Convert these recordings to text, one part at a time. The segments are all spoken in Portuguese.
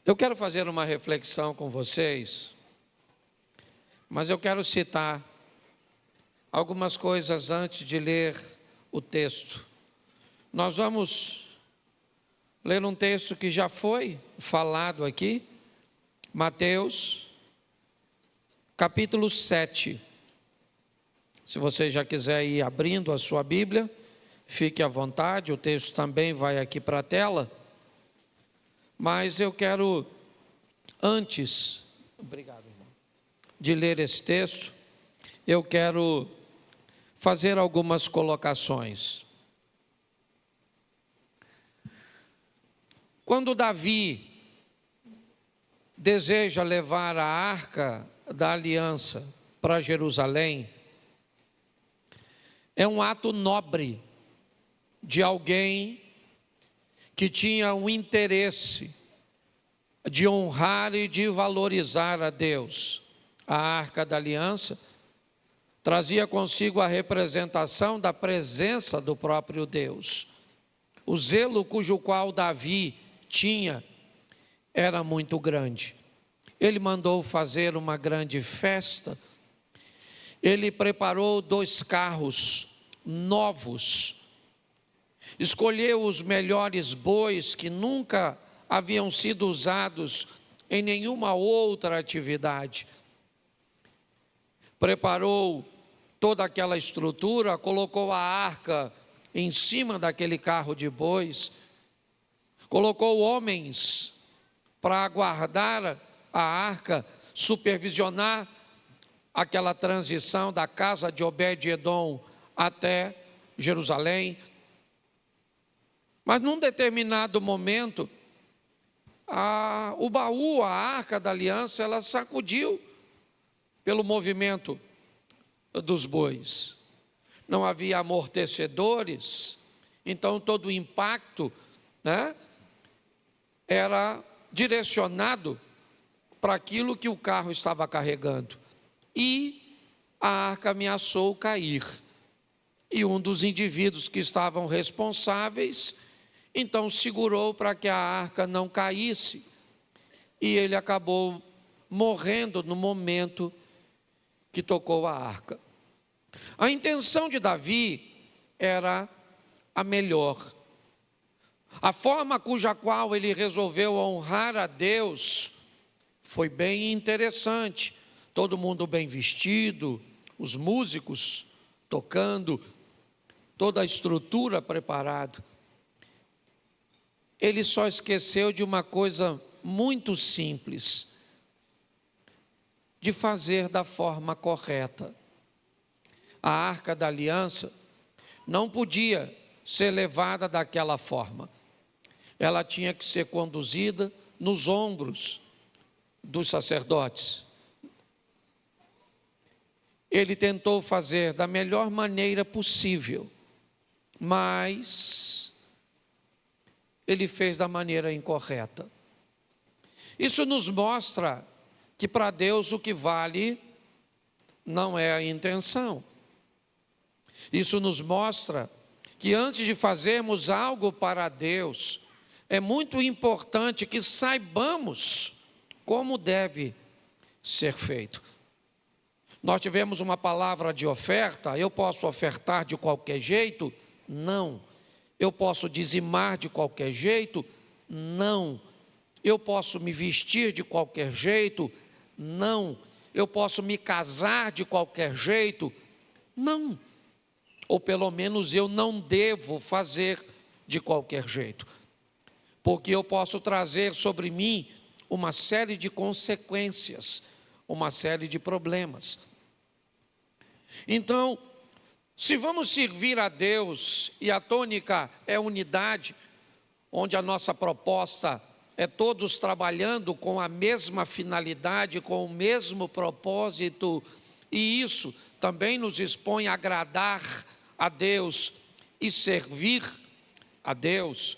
Eu quero fazer uma reflexão com vocês, mas eu quero citar algumas coisas antes de ler o texto. Nós vamos ler um texto que já foi falado aqui, Mateus, capítulo 7. Se você já quiser ir abrindo a sua Bíblia, fique à vontade, o texto também vai aqui para a tela. Mas eu quero, antes, obrigado, irmão, de ler esse texto, eu quero fazer algumas colocações. Quando Davi deseja levar a arca da aliança para Jerusalém, é um ato nobre de alguém que tinha um interesse de honrar e de valorizar a Deus. A arca da aliança trazia consigo a representação da presença do próprio Deus. O zelo cujo qual Davi tinha era muito grande. Ele mandou fazer uma grande festa. Ele preparou 2 carros novos, escolheu os melhores bois que nunca haviam sido usados em nenhuma outra atividade. Preparou toda aquela estrutura, colocou a arca em cima daquele carro de bois, colocou homens para aguardar a arca, supervisionar aquela transição da casa de Obed-Edom até Jerusalém. Mas num determinado momento, o baú, a arca da aliança, ela sacudiu pelo movimento dos bois. Não havia amortecedores, então todo o impacto, era direcionado para aquilo que o carro estava carregando. E a arca ameaçou cair. E um dos indivíduos que estavam responsáveis então segurou para que a arca não caísse, e ele acabou morrendo no momento que tocou a arca. A intenção de Davi era a melhor. A forma cuja qual ele resolveu honrar a Deus foi bem interessante. Todo mundo bem vestido, os músicos tocando, toda a estrutura preparada. Ele só esqueceu de uma coisa muito simples, de fazer da forma correta. A arca da aliança não podia ser levada daquela forma. Ela tinha que ser conduzida nos ombros dos sacerdotes. Ele tentou fazer da melhor maneira possível, mas ele fez da maneira incorreta. Isso nos mostra que para Deus o que vale não é a intenção. Isso nos mostra que antes de fazermos algo para Deus, é muito importante que saibamos como deve ser feito. Nós tivemos uma palavra de oferta. Eu posso ofertar de qualquer jeito? Não. Eu posso dizimar de qualquer jeito? Não. Eu posso me vestir de qualquer jeito? Não. Eu posso me casar de qualquer jeito? Não. Ou pelo menos eu não devo fazer de qualquer jeito, porque eu posso trazer sobre mim uma série de consequências, uma série de problemas. Então, se vamos servir a Deus, e a tônica é unidade, onde a nossa proposta é todos trabalhando com a mesma finalidade, com o mesmo propósito, e isso também nos expõe a agradar a Deus e servir a Deus.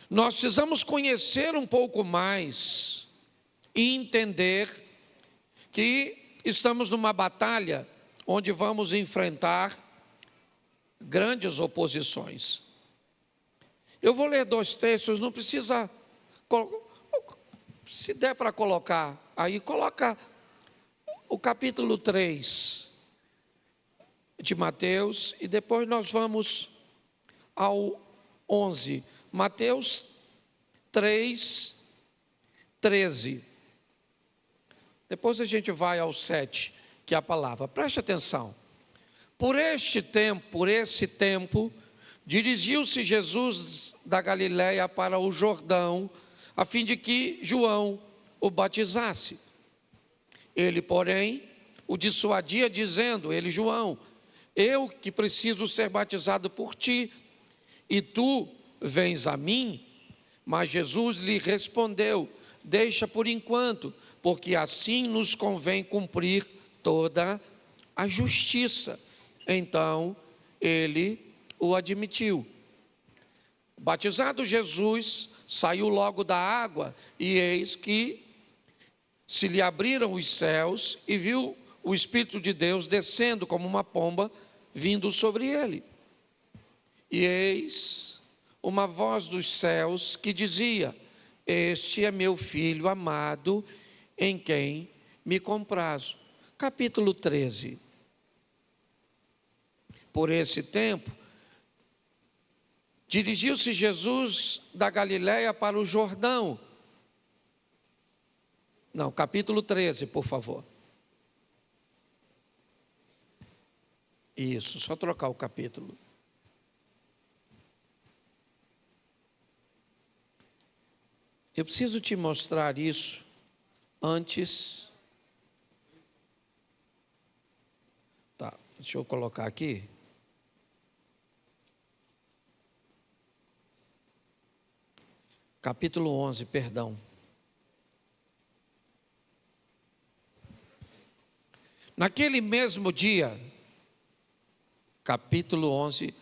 Nós precisamos conhecer um pouco mais e entender que estamos numa batalha onde vamos enfrentar grandes oposições. Eu vou ler 2 textos, não precisa Se der para colocar, aí coloca o capítulo 3 de Mateus, e depois nós vamos ao 11. Mateus 3, 13. Depois a gente vai ao 7, que é a palavra. Preste atenção. Por esse tempo, dirigiu-se Jesus da Galiléia para o Jordão, a fim de que João o batizasse. Ele, porém, o dissuadia, dizendo, ele, João, eu que preciso ser batizado por ti, e tu vens a mim? Mas Jesus lhe respondeu, deixa por enquanto, porque assim nos convém cumprir toda a justiça. Então, ele o admitiu. Batizado Jesus, saiu logo da água, e eis que se lhe abriram os céus, e viu o Espírito de Deus descendo como uma pomba, vindo sobre ele. E eis uma voz dos céus que dizia, este é meu filho amado, em quem me comprazo. Capítulo 13. Por esse tempo, dirigiu-se Jesus da Galiléia para o Jordão. Não, capítulo 13, por favor. Isso, só trocar o capítulo. Eu preciso te mostrar isso antes. Tá, deixa eu colocar aqui. Capítulo 11, perdão. Naquele mesmo dia, capítulo 11,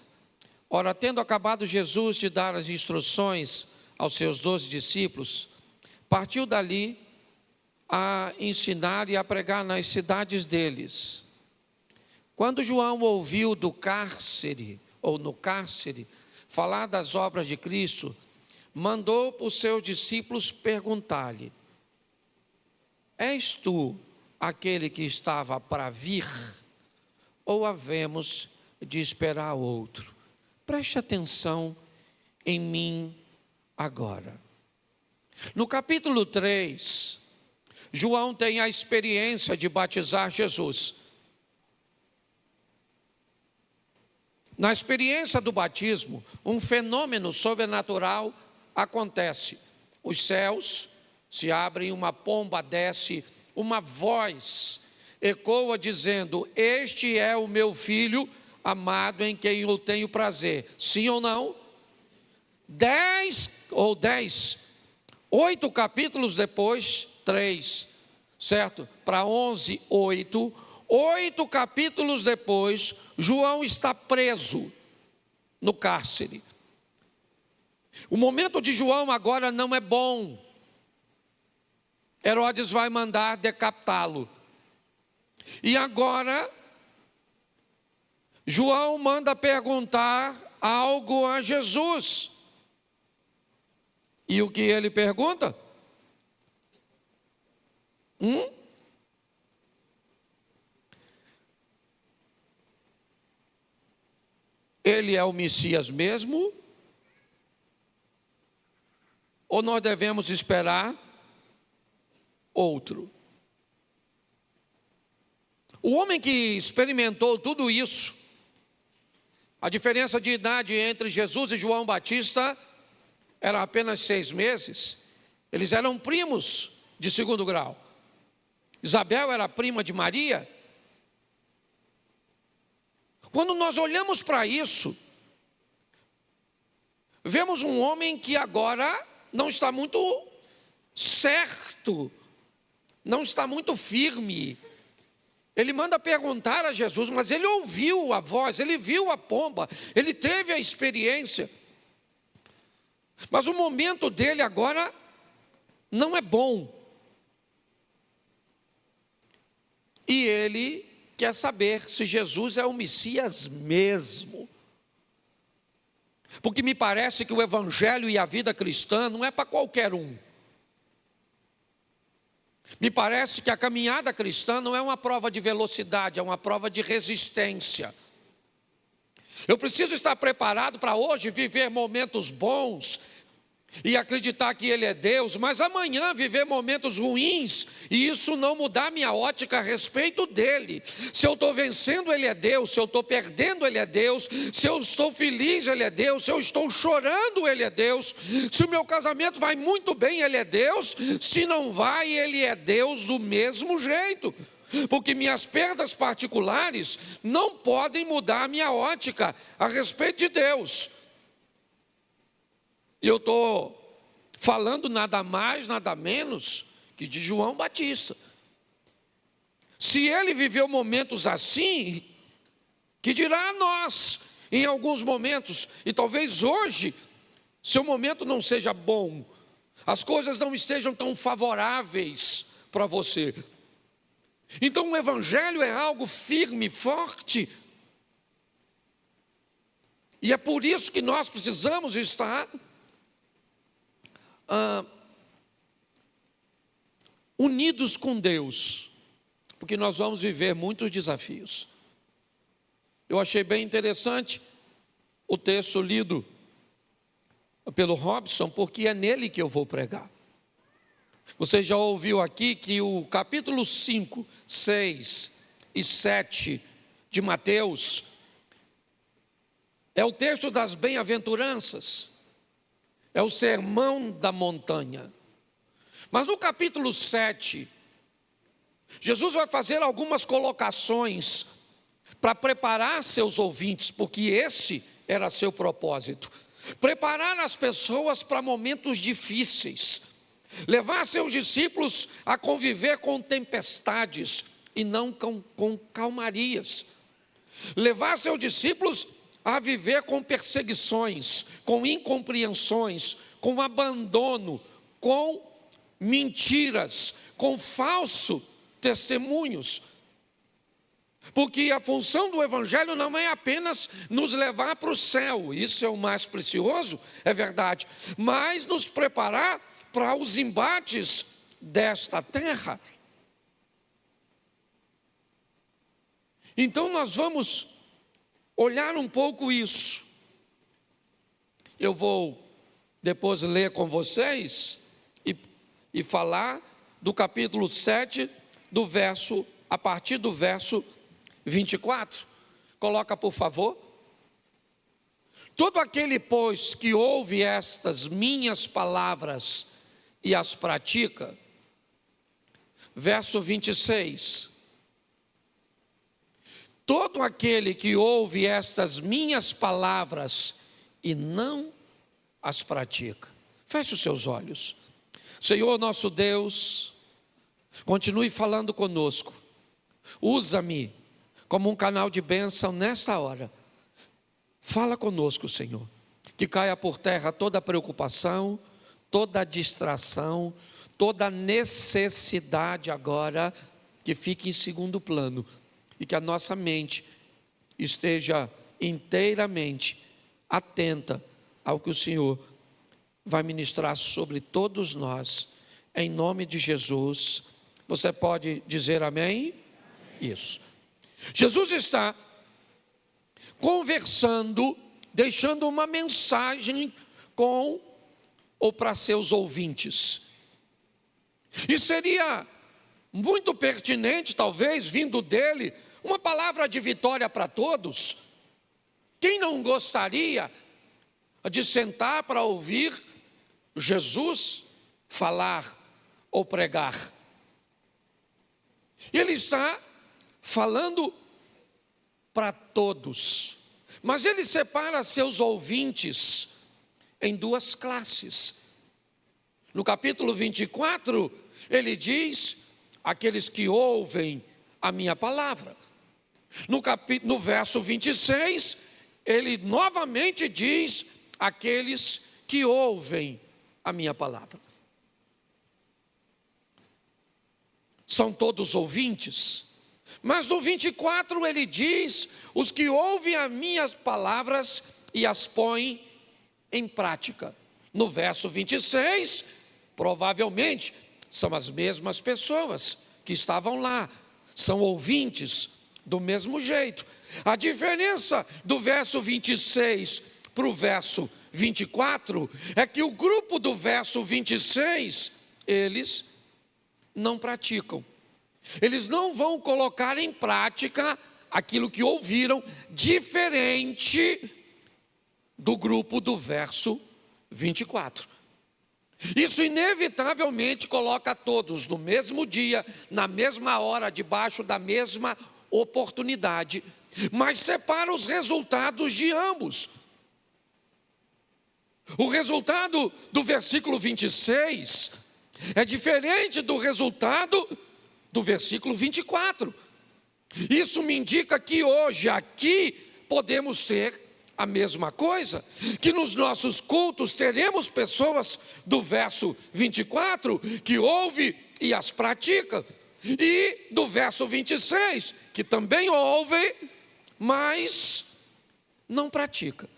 ora, tendo acabado Jesus de dar as instruções aos seus 12 discípulos, partiu dali a ensinar e a pregar nas cidades deles. Quando João ouviu do cárcere, ou no cárcere, falar das obras de Cristo, mandou para os seus discípulos perguntar-lhe, és tu aquele que estava para vir, ou havemos de esperar outro? Preste atenção em mim agora. No capítulo 3, João tem a experiência de batizar Jesus. Na experiência do batismo, um fenômeno sobrenatural acontece. Os céus se abrem, uma pomba desce, uma voz ecoa dizendo, este é o meu filho amado em quem eu tenho prazer. Sim ou não? 8 capítulos depois, 3, certo? Para 11, 8 capítulos depois, João está preso no cárcere. O momento de João agora não é bom. Herodes vai mandar decapitá-lo. E agora, João manda perguntar algo a Jesus. E o que ele pergunta? Ele é o Messias mesmo? Ou nós devemos esperar outro? O homem que experimentou tudo isso, a diferença de idade entre Jesus e João Batista era apenas 6 meses. Eles eram primos de segundo grau. Isabel era prima de Maria. Quando nós olhamos para isso, vemos um homem que agora não está muito certo, não está muito firme. Ele manda perguntar a Jesus, mas ele ouviu a voz, ele viu a pomba, ele teve a experiência. Mas o momento dele agora não é bom. E ele quer saber se Jesus é o Messias mesmo. Porque me parece que o evangelho e a vida cristã não é para qualquer um. Me parece que a caminhada cristã não é uma prova de velocidade, é uma prova de resistência. Eu preciso estar preparado para hoje viver momentos bons e acreditar que Ele é Deus, mas amanhã viver momentos ruins e isso não mudar minha ótica a respeito dEle. Se eu estou vencendo, Ele é Deus; se eu estou perdendo, Ele é Deus; se eu estou feliz, Ele é Deus; se eu estou chorando, Ele é Deus; se o meu casamento vai muito bem, Ele é Deus; se não vai, Ele é Deus do mesmo jeito. Porque minhas perdas particulares não podem mudar a minha ótica a respeito de Deus. E eu estou falando nada mais, nada menos que de João Batista. Se ele viveu momentos assim, que dirá a nós em alguns momentos, e talvez hoje, seu momento não seja bom, as coisas não estejam tão favoráveis para você. Então o evangelho é algo firme, forte. E é por isso que nós precisamos estar unidos com Deus, porque nós vamos viver muitos desafios. Eu achei bem interessante o texto lido pelo Robson, porque é nele que eu vou pregar. Você já ouviu aqui que o capítulo 5, 6 e 7 de Mateus é o texto das bem-aventuranças, é o sermão da montanha. Mas no capítulo 7, Jesus vai fazer algumas colocações para preparar seus ouvintes, porque esse era seu propósito: preparar as pessoas para momentos difíceis, levar seus discípulos a conviver com tempestades e não com calmarias, levar seus discípulos a viver com perseguições, com incompreensões, com abandono, com mentiras, com falsos testemunhos. Porque a função do evangelho não é apenas nos levar para o céu, isso é o mais precioso, é verdade, mas nos preparar para os embates desta terra. Então nós vamos olhar um pouco isso. Eu vou depois ler com vocês e falar do capítulo 7, a partir do verso 24. Coloca, por favor. Todo aquele, pois, que ouve estas minhas palavras e as pratica. Verso 26. Todo aquele que ouve estas minhas palavras e não as pratica. Feche os seus olhos. Senhor nosso Deus, continue falando conosco. Usa-me como um canal de bênção nesta hora. Fala conosco, Senhor. Que caia por terra toda preocupação, toda distração, toda necessidade agora, que fique em segundo plano. E que a nossa mente esteja inteiramente atenta ao que o Senhor vai ministrar sobre todos nós, em nome de Jesus. Você pode dizer amém? Isso. Jesus está conversando, deixando uma mensagem com ou para seus ouvintes. E seria muito pertinente, talvez, vindo dele, uma palavra de vitória para todos. Quem não gostaria de sentar para ouvir Jesus falar ou pregar? Ele está falando para todos, mas ele separa seus ouvintes em duas classes. No capítulo 24, ele diz: aqueles que ouvem a minha palavra. No verso 26, ele novamente diz: aqueles que ouvem a minha palavra. São todos ouvintes. Mas no 24 ele diz: os que ouvem as minhas palavras e as põem em prática. No verso 26, provavelmente são as mesmas pessoas que estavam lá, são ouvintes do mesmo jeito. A diferença do verso 26 para o verso 24 é que o grupo do verso 26, eles não praticam. Eles não vão colocar em prática aquilo que ouviram, diferente do grupo do verso 24. Isso inevitavelmente coloca todos no mesmo dia, na mesma hora, debaixo da mesma oportunidade, mas separa os resultados de ambos. O resultado do versículo 26 é diferente do resultado do versículo 24. Isso me indica que hoje aqui podemos ter a mesma coisa, que nos nossos cultos teremos pessoas do verso 24 que ouvem e as praticam, e do verso 26 que também ouvem, mas não pratica.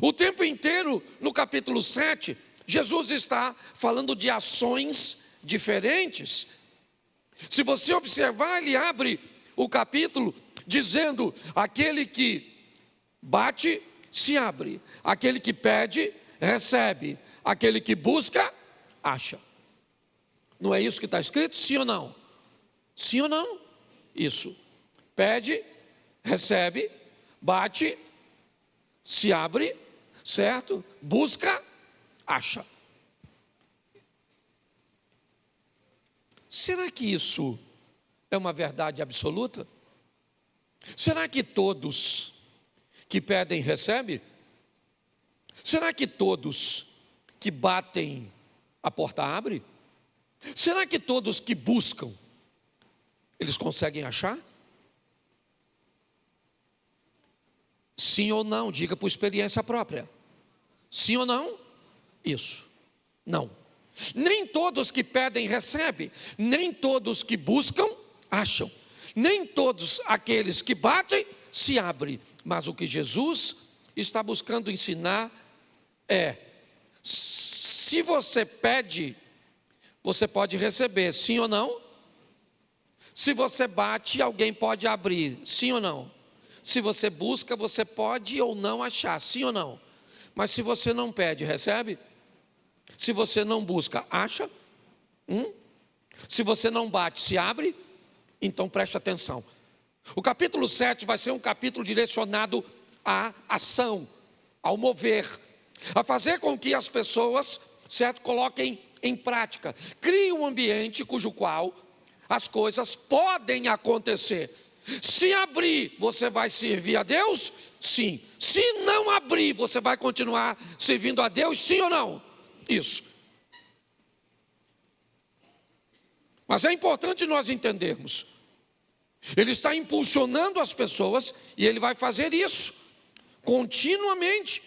O tempo inteiro no capítulo 7, Jesus está falando de ações diferentes. Se você observar, ele abre o capítulo dizendo: aquele que bate, se abre; aquele que pede, recebe; aquele que busca, acha. Não é isso que está escrito? Sim ou não? Sim ou não? Isso. Pede, recebe; bate, se abre, certo? Busca, acha. Será que isso é uma verdade absoluta? Será que todos que pedem recebem? Será que todos que batem a porta abre? Será que todos que buscam, eles conseguem achar? Sim ou não? Diga por experiência própria. Sim ou não? Isso. Não. Nem todos que pedem recebem, nem todos que buscam acham, nem todos aqueles que batem se abrem. Mas o que Jesus está buscando ensinar é: se você pede, você pode receber, sim ou não? Se você bate, alguém pode abrir, sim ou não? Se você busca, você pode ou não achar, sim ou não? Mas se você não pede, recebe? Se você não busca, acha? Se você não bate, se abre? Então preste atenção. O capítulo 7 vai ser um capítulo direcionado à ação, ao mover, a fazer com que as pessoas, certo, coloquem em prática. Crie um ambiente cujo qual as coisas podem acontecer. Se abrir, você vai servir a Deus? Sim. Se não abrir, você vai continuar servindo a Deus? Sim ou não? Isso. Mas é importante nós entendermos. Ele está impulsionando as pessoas e ele vai fazer isso continuamente.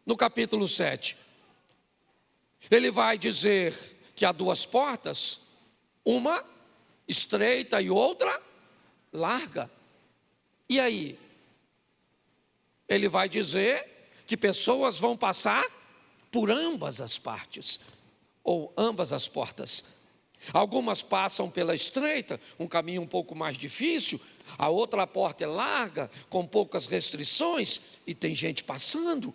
No capítulo 7, ele vai dizer que há duas portas, uma estreita e outra larga. E aí? Ele vai dizer que pessoas vão passar por ambas as partes, ou ambas as portas. Algumas passam pela estreita, um caminho um pouco mais difícil; a outra porta é larga, com poucas restrições, e tem gente passando.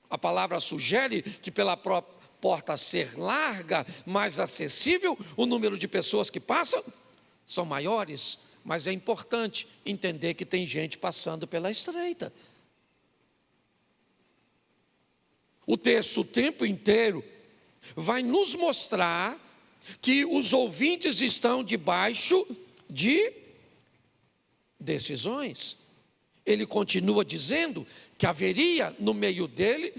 A palavra sugere que pela porta ser larga, mais acessível, o número de pessoas que passam são maiores, mas é importante entender que tem gente passando pela estreita. O texto o tempo inteiro vai nos mostrar que os ouvintes estão debaixo de decisões. Ele continua dizendo que haveria no meio dele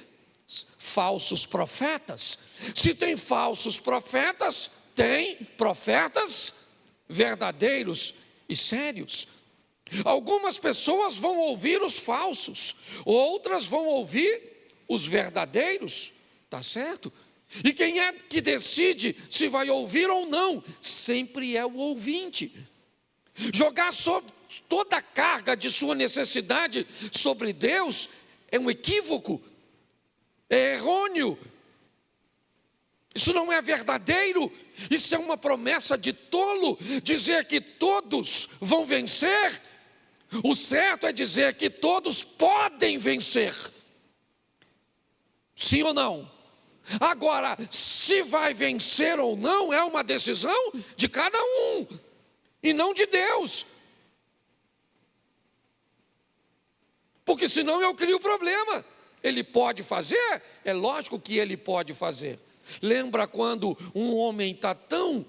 falsos profetas. Se tem falsos profetas, tem profetas verdadeiros e sérios. Algumas pessoas vão ouvir os falsos, outras vão ouvir os verdadeiros, tá certo? E quem é que decide se vai ouvir ou não? Sempre é o ouvinte. Jogar toda a carga de sua necessidade sobre Deus é um equívoco, é errôneo. Isso não é verdadeiro, isso é uma promessa de tolo, dizer que todos vão vencer. O certo é dizer que todos podem vencer. Sim ou não? Agora, se vai vencer ou não, é uma decisão de cada um, e não de Deus. Porque senão eu crio problema. Ele pode fazer? É lógico que ele pode fazer. Lembra quando um homem está tão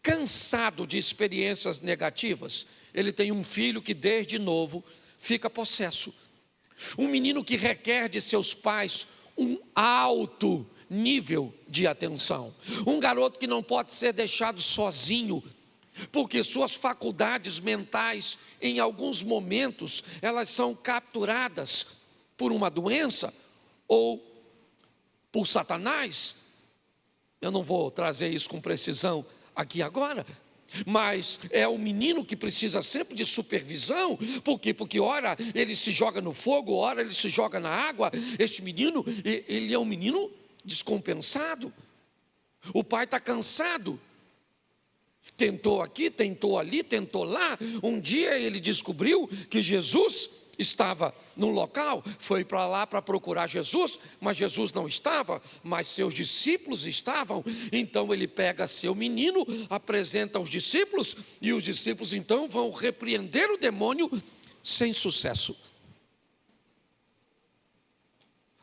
cansado de experiências negativas? Ele tem um filho que desde novo fica possesso. Um menino que requer de seus pais um alto nível de atenção. Um garoto que não pode ser deixado sozinho, porque suas faculdades mentais, em alguns momentos, elas são capturadas por uma doença ou por Satanás. Eu não vou trazer isso com precisão aqui agora, mas é o menino que precisa sempre de supervisão. Por quê? Porque ora ele se joga no fogo, ora ele se joga na água. Este menino, ele é um menino descompensado. O pai está cansado. Tentou aqui, tentou ali, tentou lá. Um dia ele descobriu que Jesus estava no local, foi para lá para procurar Jesus, mas Jesus não estava, mas seus discípulos estavam. Então ele pega seu menino, apresenta aos discípulos, e os discípulos então vão repreender o demônio sem sucesso.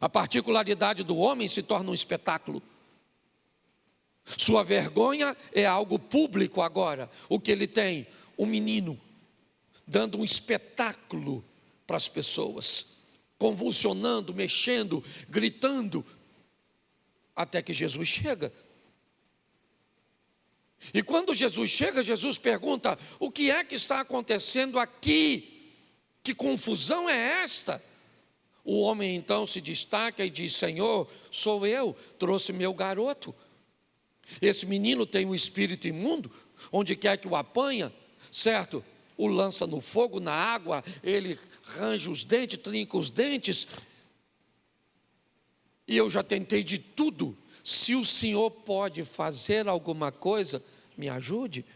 A particularidade do homem se torna um espetáculo. Sua vergonha é algo público agora. O que ele tem? Um menino dando um espetáculo para as pessoas, convulsionando, mexendo, gritando, até que Jesus chega. E quando Jesus chega, Jesus pergunta: o que é que está acontecendo aqui? Que confusão é esta? O homem então se destaca e diz: Senhor, sou eu, trouxe meu garoto. Esse menino tem um espírito imundo, onde quer que o apanha, certo? O lança no fogo, na água, ele arranja os dentes, trinca os dentes. E eu já tentei de tudo. Se o Senhor pode fazer alguma coisa, me ajude.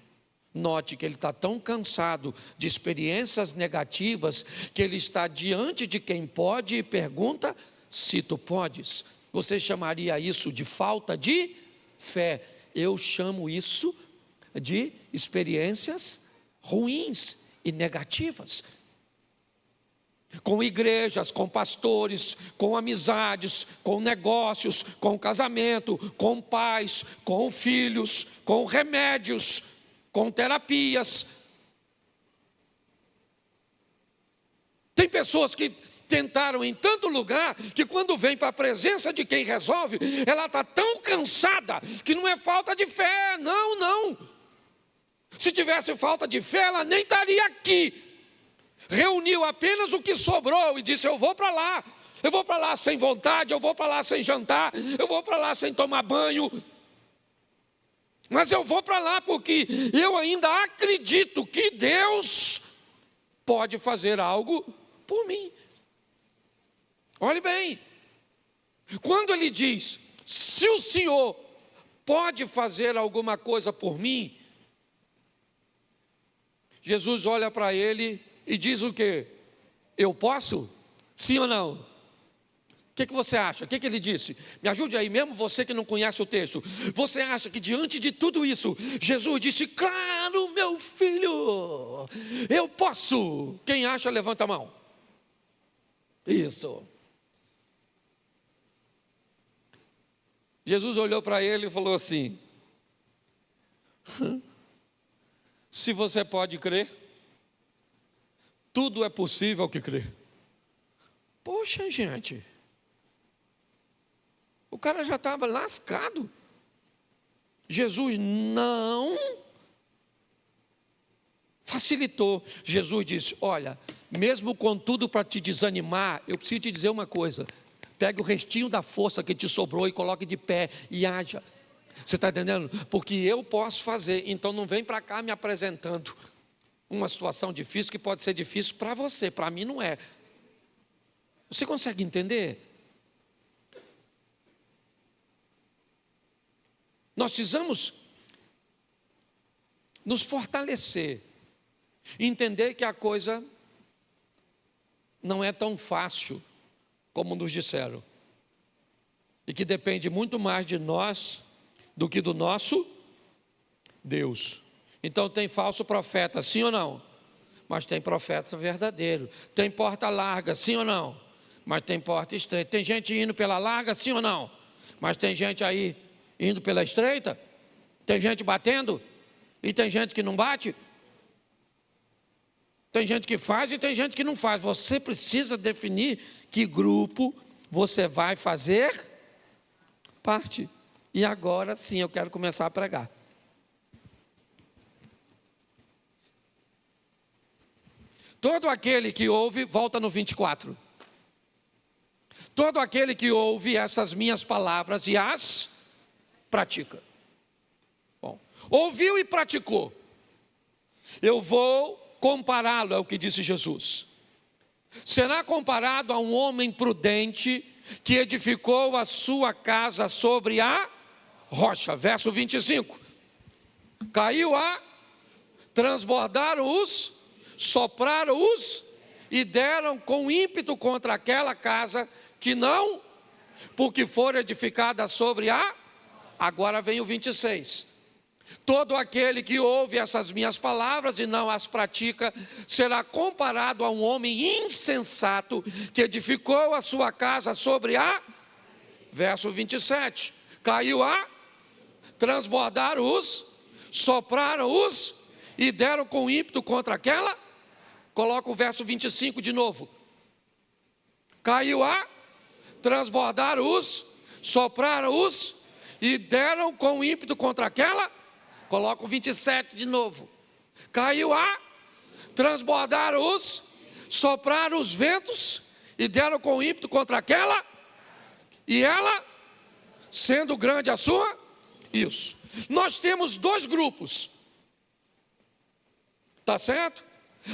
Note que ele está tão cansado de experiências negativas, que ele está diante de quem pode e pergunta: se tu podes. Você chamaria isso de falta de fé? Eu chamo isso de experiências ruins e negativas. Com igrejas, com pastores, com amizades, com negócios, com casamento, com pais, com filhos, com remédios, com terapias. Tem pessoas que tentaram em tanto lugar, que quando vem para a presença de quem resolve, ela está tão cansada, que não é falta de fé, não. Se tivesse falta de fé, ela nem estaria aqui. Reuniu apenas o que sobrou e disse: eu vou para lá sem vontade, eu vou para lá sem jantar, eu vou para lá sem tomar banho, mas eu vou para lá porque eu ainda acredito que Deus pode fazer algo por mim. Olhe bem, quando ele diz: se o Senhor pode fazer alguma coisa por mim, Jesus olha para ele e diz o quê? Eu posso? Sim ou não? O que você acha? O que ele disse? Me ajude aí, mesmo você que não conhece o texto. Você acha que diante de tudo isso, Jesus disse: claro, meu filho, eu posso. Quem acha, levanta a mão. Isso. Jesus olhou para ele e falou assim: se você pode crer, tudo é possível que crê. Poxa, gente, o cara já estava lascado. Jesus não facilitou. Jesus disse: olha, mesmo com tudo para te desanimar, eu preciso te dizer uma coisa: pegue o restinho da força que te sobrou e coloque de pé e haja. Você está entendendo? Porque eu posso fazer, então não vem para cá me apresentando. uma situação difícil que pode ser difícil para você, para mim não é. Você consegue entender? Nós precisamos nos fortalecer, entender que a coisa não é tão fácil como nos disseram, e que depende muito mais de nós do que do nosso Deus. Então tem falso profeta, sim ou não? Mas tem profeta verdadeiro. Tem porta larga, sim ou não? Mas tem porta estreita. Tem gente indo pela larga, sim ou não? Mas tem gente aí indo pela estreita? Tem gente batendo? E tem gente que não bate? Tem gente que faz e tem gente que não faz. Você precisa definir que grupo você vai fazer parte. E agora sim eu quero começar a pregar. Todo aquele que ouve, volta no 24. Todo aquele que ouve essas minhas palavras e as pratica. Bom, ouviu e praticou. Eu vou compará-lo, é o que disse Jesus. Será comparado a um homem prudente que edificou a sua casa sobre a rocha. Verso 25. Caiu transbordaram sopraram e deram com ímpeto contra aquela casa que não, porque for edificada sobre agora vem o 26. Todo aquele que ouve essas minhas palavras e não as pratica, será comparado a um homem insensato que edificou a sua casa sobre verso 27, caiu transbordaram sopraram e deram com ímpeto contra aquela. Coloca o verso 25 de novo. Caiu transbordaram sopraram e deram com ímpeto contra aquela. Coloca o 27 de novo. Caiu transbordaram sopraram os ventos e deram com ímpeto contra aquela. E ela, sendo grande a sua, isso. Nós temos dois grupos. Tá certo?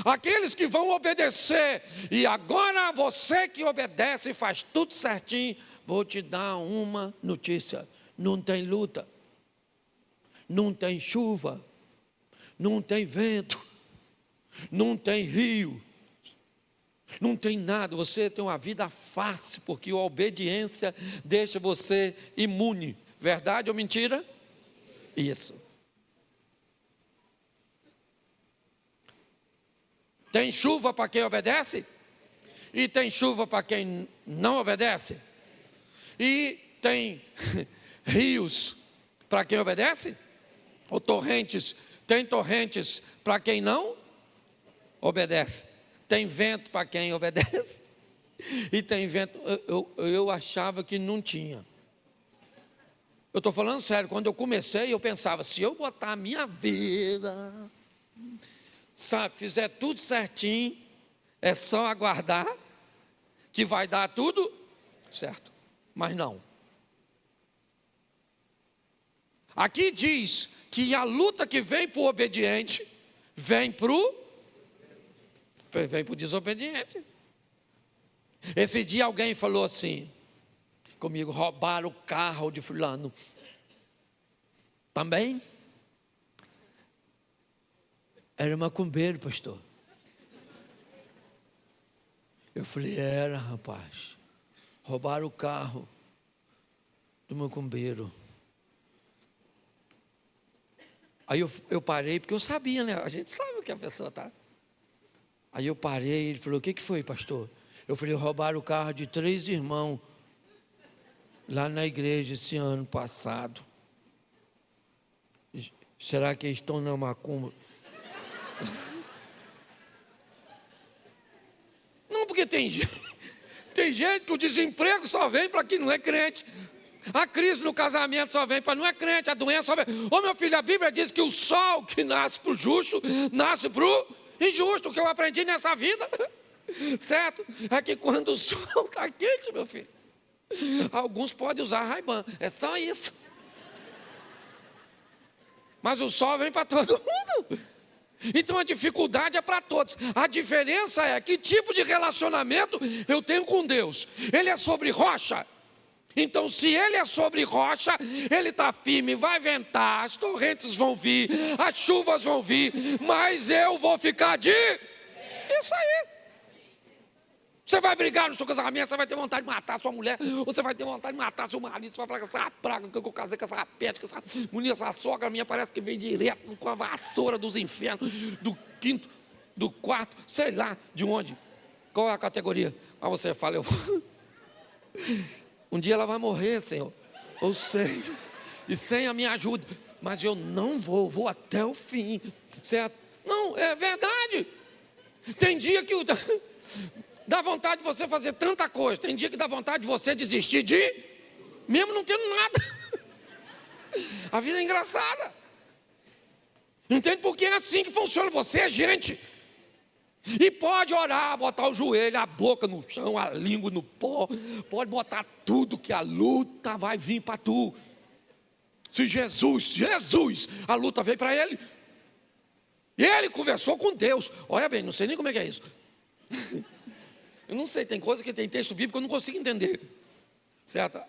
Aqueles que vão obedecer, e agora você que obedece e faz tudo certinho, vou te dar uma notícia: não tem luta, não tem chuva, não tem vento, não tem rio, não tem nada, você tem uma vida fácil, porque a obediência deixa você imune. Verdade ou mentira? Isso. Tem chuva para quem obedece? E tem chuva para quem não obedece? E tem rios para quem obedece? Ou torrentes? Tem torrentes para quem não obedece? Tem vento para quem obedece? E tem vento. Eu achava que não tinha. Eu estou falando sério, quando eu comecei eu pensava, se eu botar a minha vida, sabe, fizer tudo certinho, é só aguardar que vai dar tudo certo. Mas não. Aqui diz que a luta que vem para o obediente, vem para o desobediente. Esse dia alguém falou assim comigo: roubaram o carro de fulano. Também? Era macumbeiro, pastor. Eu falei: era, rapaz. Roubaram o carro do macumbeiro. Aí eu parei, porque eu sabia, né? A gente sabe o que a pessoa está. Aí eu parei, ele falou: o que foi, pastor? Eu falei: roubaram o carro de 3 irmãos lá na igreja esse ano passado. Será que eles estão na macumba? Não, porque tem gente que o desemprego só vem para quem não é crente. A crise no casamento só vem para não é crente. A doença só vem. Ô meu filho, a Bíblia diz que o sol que nasce para o justo, nasce para o injusto. O que eu aprendi nessa vida, certo? É que quando o sol está quente, meu filho, alguns podem usar Ray-Ban. É só isso. Mas o sol vem para todo mundo. Então a dificuldade é para todos. A diferença é que tipo de relacionamento eu tenho com Deus. Ele é sobre rocha. Então se ele é sobre rocha, ele está firme, vai ventar, as torrentes vão vir, as chuvas vão vir, mas eu vou ficar de... Isso aí. Você vai brigar no seu casamento, você vai ter vontade de matar sua mulher, ou você vai ter vontade de matar seu marido, você vai falar que essa praga que eu casei com essa rapete, que essa mulher, essa sogra minha parece que vem direto com a vassoura dos infernos, do quinto, do quarto, sei lá de onde, qual é a categoria. Mas você fala, um dia ela vai morrer, Senhor, ou sei, e sem a minha ajuda, mas eu não vou até o fim, certo? Não, é verdade. Tem dia que dá vontade de você fazer tanta coisa. Tem dia que dá vontade de você desistir mesmo não tendo nada. A vida é engraçada. Entende? Porque é assim que funciona. Você é gente. E pode orar, botar o joelho, a boca no chão, a língua no pó. Pode botar tudo que a luta vai vir para tu. Se Jesus, a luta veio para ele. E ele conversou com Deus. Olha bem, não sei nem como é que é isso. Eu não sei, tem coisa que tem texto bíblico que eu não consigo entender. Certo?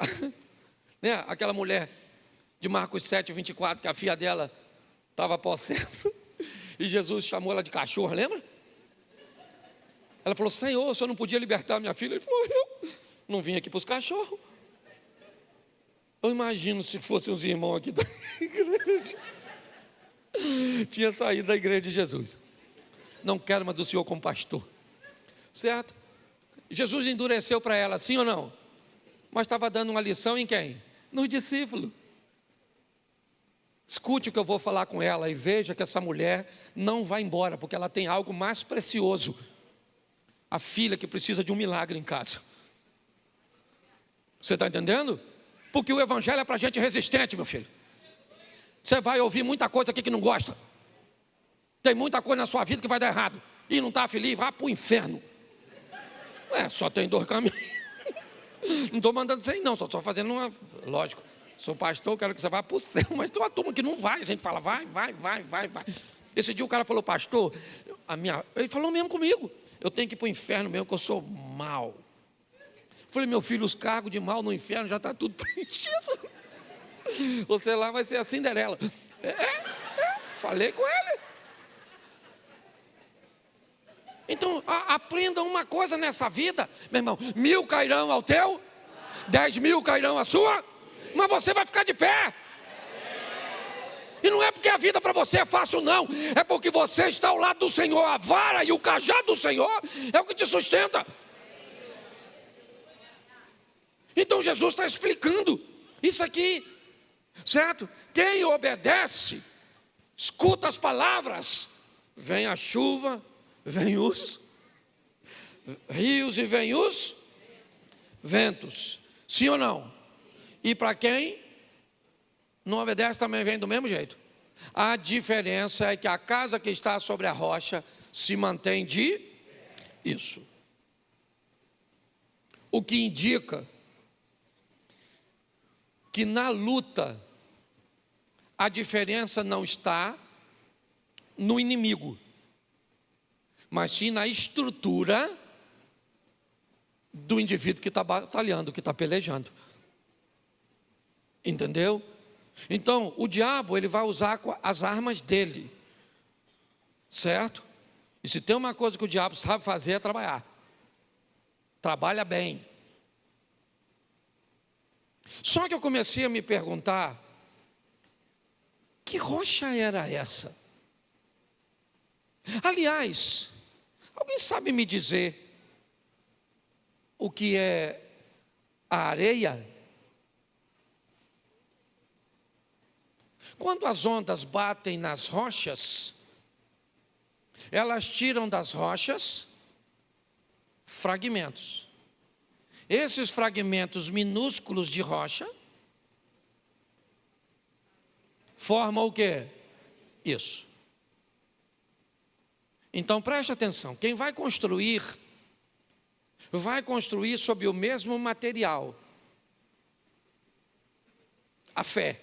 Né? Aquela mulher de Marcos 7, 24, que a filha dela estava possessa. E Jesus chamou ela de cachorro, lembra? Ela falou, Senhor, o Senhor não podia libertar minha filha? Ele falou, eu não vim aqui para os cachorros. Eu imagino se fossem os irmãos aqui da igreja. Tinha saído da igreja de Jesus. Não quero mais o Senhor como pastor. Certo? Jesus endureceu para ela, sim ou não? Mas estava dando uma lição em quem? Nos discípulos. Escute o que eu vou falar com ela e veja que essa mulher não vai embora, porque ela tem algo mais precioso. A filha que precisa de um milagre em casa. Você está entendendo? Porque o evangelho é para gente resistente, meu filho. Você vai ouvir muita coisa aqui que não gosta. Tem muita coisa na sua vida que vai dar errado. E não está feliz, vá para o inferno. Só tem 2 caminhos. Não estou mandando você ir não, só estou fazendo uma... Lógico, sou pastor, quero que você vá para o céu. Mas tem uma turma que não vai, a gente fala, vai. Esse dia o cara falou, pastor, ele falou mesmo comigo. Eu tenho que ir para o inferno mesmo, que eu sou mau. Falei, meu filho, os cargos de mal no inferno já está tudo preenchido. Você lá vai ser a Cinderela. Falei com ele. Então, aprenda uma coisa nessa vida, meu irmão. 1000 cairão ao teu, 10.000 cairão à sua, mas você vai ficar de pé. E não é porque a vida para você é fácil, não. É porque você está ao lado do Senhor. A vara e o cajado do Senhor é o que te sustenta. Então Jesus está explicando isso aqui, certo? Quem obedece, escuta as palavras, vem a chuva, vem os rios e vem os ventos. Sim ou não? E para quem não obedece também vem do mesmo jeito. A diferença é que a casa que está sobre a rocha se mantém de isso. O que indica que na luta a diferença não está no inimigo, mas sim na estrutura do indivíduo que está batalhando, que está pelejando. Entendeu? Então, o diabo, ele vai usar as armas dele, certo? E se tem uma coisa que o diabo sabe fazer é trabalhar. Trabalha bem. Só que eu comecei a me perguntar, que rocha era essa? Aliás, alguém sabe me dizer o que é a areia? Quando as ondas batem nas rochas, elas tiram das rochas fragmentos. Esses fragmentos minúsculos de rocha formam o quê? Isso. Então preste atenção, quem vai construir sobre o mesmo material. A fé.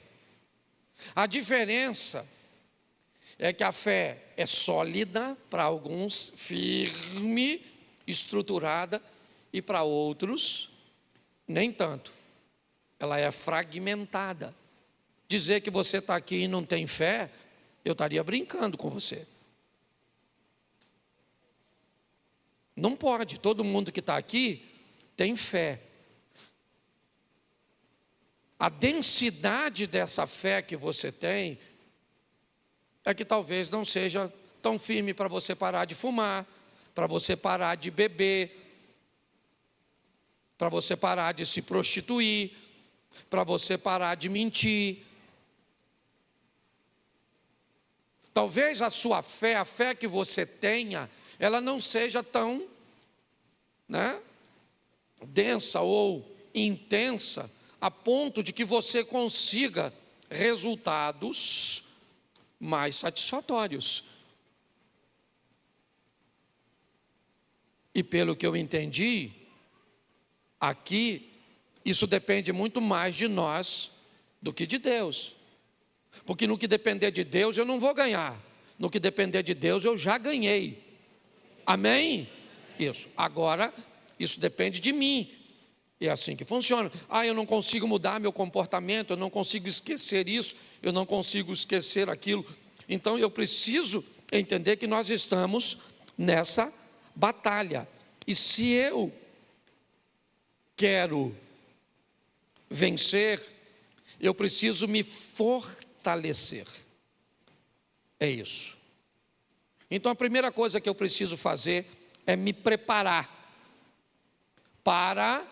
A diferença é que a fé é sólida, para alguns firme, estruturada, e para outros nem tanto. Ela é fragmentada. Dizer que você está aqui e não tem fé, eu estaria brincando com você. Não pode, todo mundo que está aqui tem fé. A densidade dessa fé que você tem é que talvez não seja tão firme para você parar de fumar, para você parar de beber, para você parar de se prostituir, para você parar de mentir. Talvez a sua fé, a fé que você tenha, ela não seja tão, densa ou intensa, a ponto de que você consiga resultados mais satisfatórios. E pelo que eu entendi, aqui, isso depende muito mais de nós do que de Deus. Porque no que depender de Deus eu não vou ganhar. No que depender de Deus eu já ganhei. Amém? Isso. Agora, isso depende de mim. É assim que funciona. Eu não consigo mudar meu comportamento, eu não consigo esquecer isso, eu não consigo esquecer aquilo. Então eu preciso entender que nós estamos nessa batalha. E se eu quero vencer, eu preciso me fortalecer. É isso. Então a primeira coisa que eu preciso fazer é me preparar para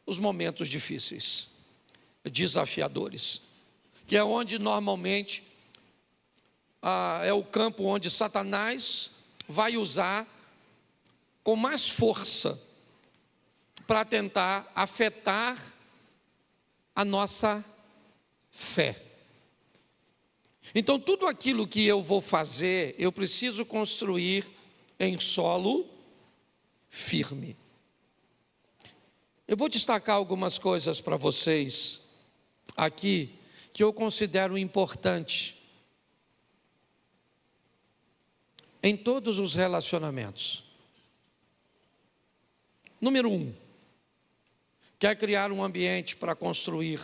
os momentos difíceis, desafiadores, que é onde normalmente é o campo onde Satanás vai usar com mais força para tentar afetar a nossa fé. Então tudo aquilo que eu vou fazer, eu preciso construir em solo firme. Eu vou destacar algumas coisas para vocês aqui que eu considero importante em todos os relacionamentos. Número 1, quer criar um ambiente para construir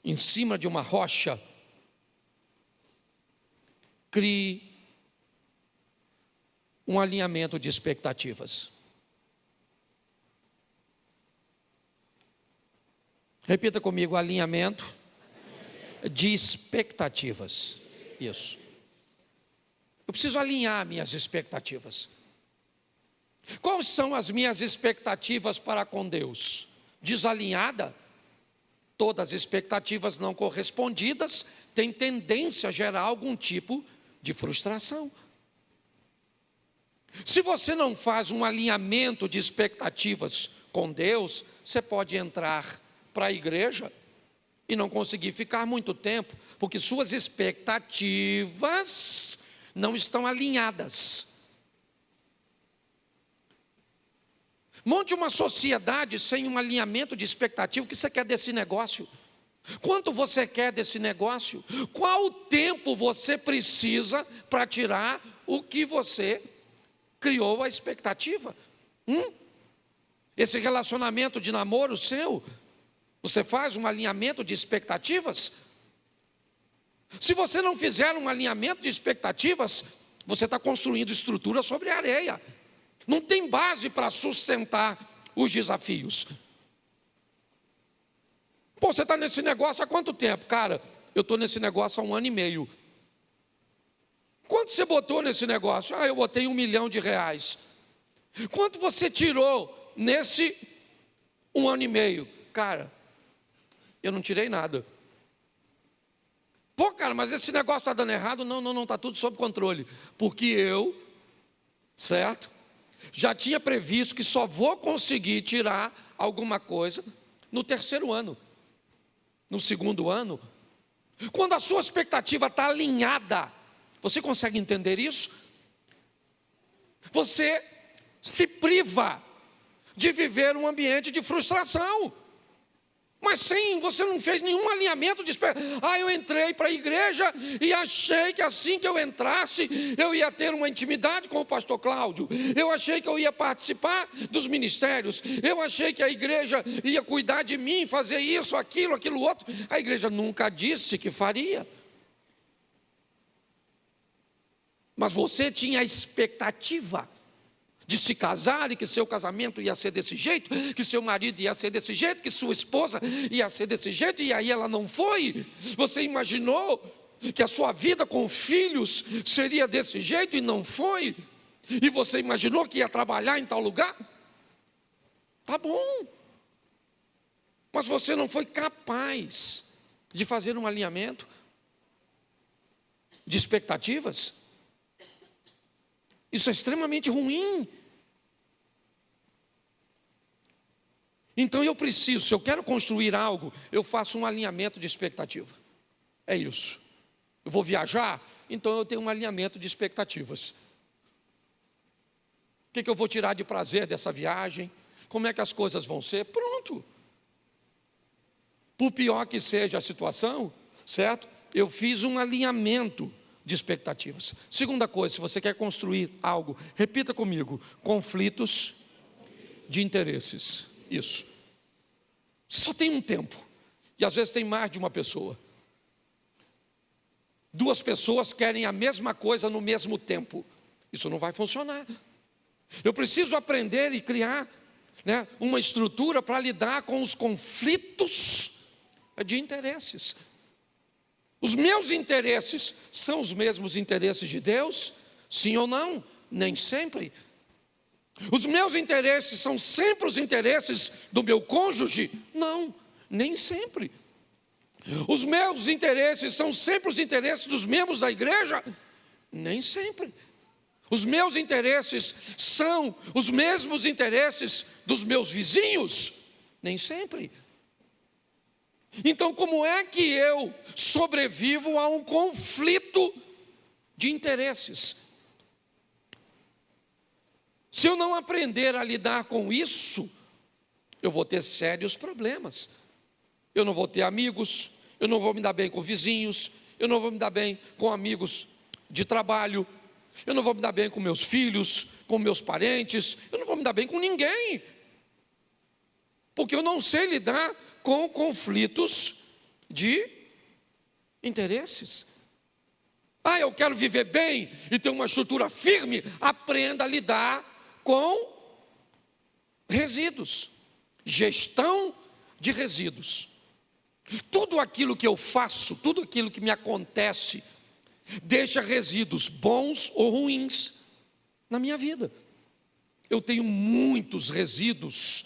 em cima de uma rocha? Crie um alinhamento de expectativas. Repita comigo, alinhamento de expectativas. Isso. Eu preciso alinhar minhas expectativas. Quais são as minhas expectativas para com Deus? Desalinhada? Todas as expectativas não correspondidas têm tendência a gerar algum tipo de frustração. Se você não faz um alinhamento de expectativas com Deus, você pode entrar para a igreja e não conseguir ficar muito tempo, porque suas expectativas não estão alinhadas. Monte uma sociedade sem um alinhamento de expectativa. O que você quer desse negócio? Quanto você quer desse negócio? Qual tempo você precisa para tirar o que você criou a expectativa? Esse relacionamento de namoro seu, você faz um alinhamento de expectativas? Se você não fizer um alinhamento de expectativas, você está construindo estrutura sobre areia. Não tem base para sustentar os desafios. Pô, você está nesse negócio há quanto tempo? Cara, eu estou nesse negócio há 1 ano e meio. Quanto você botou nesse negócio? Eu botei R$1 milhão. Quanto você tirou nesse 1 ano e meio? Cara, eu não tirei nada. Pô, cara, mas esse negócio está dando errado? Não, está tudo sob controle. Porque eu, certo? Já tinha previsto que só vou conseguir tirar alguma coisa no 3º ano. No 2º ano. Quando a sua expectativa está alinhada, você consegue entender isso? Você se priva de viver um ambiente de frustração. Mas sim, você não fez nenhum alinhamento de espera. Eu entrei para a igreja e achei que assim que eu entrasse, eu ia ter uma intimidade com o pastor Cláudio. Eu achei que eu ia participar dos ministérios. Eu achei que a igreja ia cuidar de mim, fazer isso, aquilo outro. A igreja nunca disse que faria. Mas você tinha a expectativa de se casar e que seu casamento ia ser desse jeito, que seu marido ia ser desse jeito, que sua esposa ia ser desse jeito, e aí ela não foi. Você imaginou que a sua vida com filhos seria desse jeito e não foi? E você imaginou que ia trabalhar em tal lugar? Tá bom. Mas você não foi capaz de fazer um alinhamento de expectativas? Isso é extremamente ruim. Então eu preciso, se eu quero construir algo, eu faço um alinhamento de expectativa. É isso. Eu vou viajar, então eu tenho um alinhamento de expectativas. O que eu vou tirar de prazer dessa viagem? Como é que as coisas vão ser? Pronto. Por pior que seja a situação, certo? Eu fiz um alinhamento de expectativas. Segunda coisa, se você quer construir algo, repita comigo: conflitos de interesses. Isso. Só tem um tempo, e às vezes tem mais de uma pessoa. Duas pessoas querem a mesma coisa no mesmo tempo. Isso não vai funcionar. Eu preciso aprender e criar, uma estrutura para lidar com os conflitos de interesses. Os meus interesses são os mesmos interesses de Deus? Sim ou não? Nem sempre. Os meus interesses são sempre os interesses do meu cônjuge? Não, nem sempre. Os meus interesses são sempre os interesses dos membros da igreja? Nem sempre. Os meus interesses são os mesmos interesses dos meus vizinhos? Nem sempre. Então, como é que eu sobrevivo a um conflito de interesses? Se eu não aprender a lidar com isso, eu vou ter sérios problemas. Eu não vou ter amigos, eu não vou me dar bem com vizinhos, eu não vou me dar bem com amigos de trabalho, eu não vou me dar bem com meus filhos, com meus parentes, eu não vou me dar bem com ninguém, porque eu não sei lidar com conflitos de interesses. Eu quero viver bem e ter uma estrutura firme. Aprenda a lidar com resíduos, gestão de resíduos. Tudo aquilo que eu faço, tudo aquilo que me acontece, deixa resíduos bons ou ruins na minha vida. Eu tenho muitos resíduos,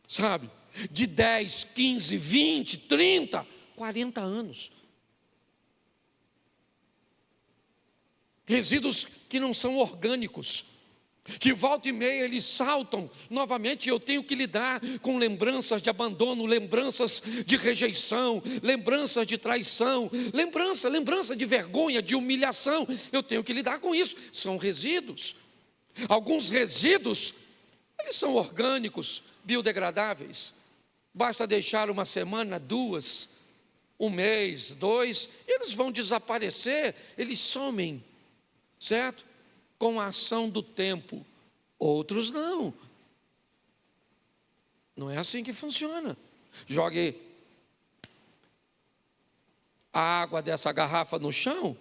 sabe? De 10, 15, 20, 30, 40 anos. Resíduos que não são orgânicos, que volta e meia eles saltam novamente. Eu tenho que lidar com lembranças de abandono, lembranças de rejeição, lembranças de traição, lembrança de vergonha, de humilhação. Eu tenho que lidar com isso. São resíduos. Alguns resíduos, eles são orgânicos, biodegradáveis. Basta deixar uma semana, 2, 1 mês, 2, eles vão desaparecer, eles somem, certo? Com a ação do tempo. Outros não. Não é assim que funciona. Jogue a água dessa garrafa no chão